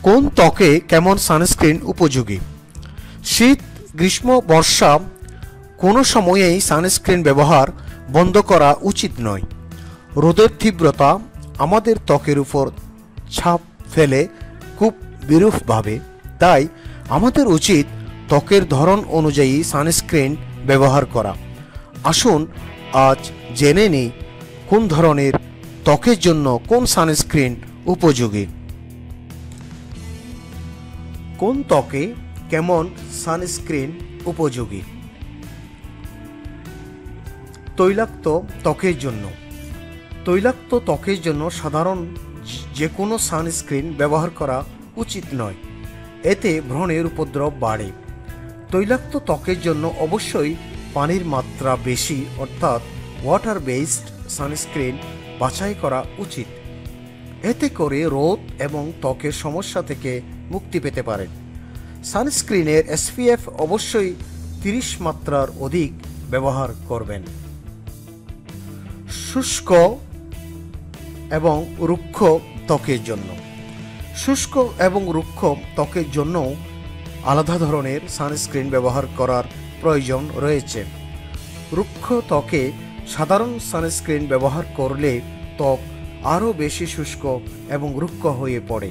কোন ত্বকে কেমন সানস্ক্রিন উপযোগী? শীত, গ্রীষ্ম, বর্ষা কোনো সময়েই সানস্ক্রিন ব্যবহার বন্ধ করা উচিত নয়। রোদের তীব্রতা আমাদের ত্বকের উপর ছাপ ফেলে খুব বিরূপভাবে, তাই আমাদের উচিত ত্বকের ধরন অনুযায়ী সানস্ক্রিন ব্যবহার করা। আসুন আজ জেনে নিই কোন ধরনের ত্বকের জন্য কোন সানস্ক্রিন উপযোগী। কোন ত্বকে কেমন সানস্ক্রিন উপযোগী? তৈলাক্ত ত্বকের জন্য। তৈলাক্ত ত্বকের জন্য সাধারণ যে কোনো সানস্ক্রিন ব্যবহার করা উচিত নয়, এতে ব্রণের উপদ্রব বাড়ে। তৈলাক্ত ত্বকের জন্য অবশ্যই পানির মাত্রা বেশি অর্থাৎ ওয়াটার বেসড সানস্ক্রিন বাছাই করা উচিত। এতে করে রোদ এবং ত্বকের সমস্যা থেকে মুক্তি পেতে পারেন। সানস্ক্রিনের SPF অবশ্যই 30 মাত্রার অধিক ব্যবহার করবেন। শুষ্ক এবং রুক্ষ ত্বকের জন্য। শুষ্ক এবং রুক্ষ ত্বকের জন্য আলাদা ধরনের সানস্ক্রিন ব্যবহার করার প্রয়োজন রয়েছে। রুক্ষ ত্বকে সাধারণ সানস্ক্রিন ব্যবহার করলে ত্বক আরও বেশি শুষ্ক এবং রুক্ষ হয়ে পড়ে।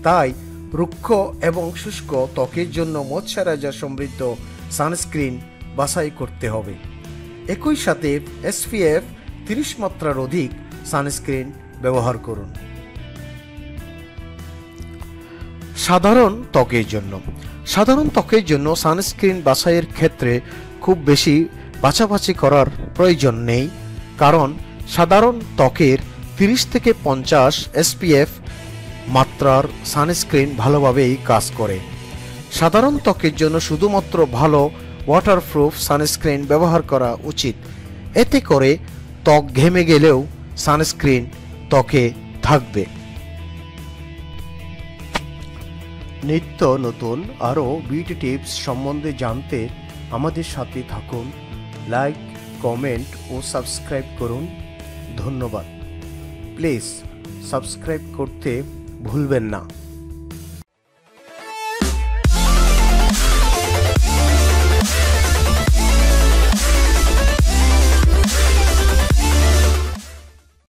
তাই রুক্ষ এবং শুষ্ক ত্বকের জন্য ময়শ্চারাইজার সমৃদ্ধ সানস্ক্রিন বাছাই করতে হবে। একই সাথে SPF 30 মাত্রার অধিক সানস্ক্রিন ব্যবহার করুন। সাধারণ ত্বকের জন্য। সাধারণ ত্বকের জন্য সানস্ক্রিন বাছাইয়ের ক্ষেত্রে খুব বেশি বাছাবাছি করার প্রয়োজন নেই, কারণ সাধারণ ত্বকের 30 থেকে 50 SPF মাত্রার সানস্ক্রিন ভালোভাবেই কাজ করে। সাধারণ ত্বকের জন্য শুধুমাত্র ভালো ওয়াটারপ্রুফ সানস্ক্রিন ব্যবহার করা উচিত। এতে করে ত্বক ঘেমে গেলেও সানস্ক্রিন ত্বকে থাকবে। নিত্য নতুন আরও বিউটি টিপস সম্বন্ধে জানতে আমাদের সাথে থাকুন। লাইক, কমেন্ট ও সাবস্ক্রাইব করুন। ধন্যবাদ। প্লিজ সাবস্ক্রাইব করতে ভুলবেন না।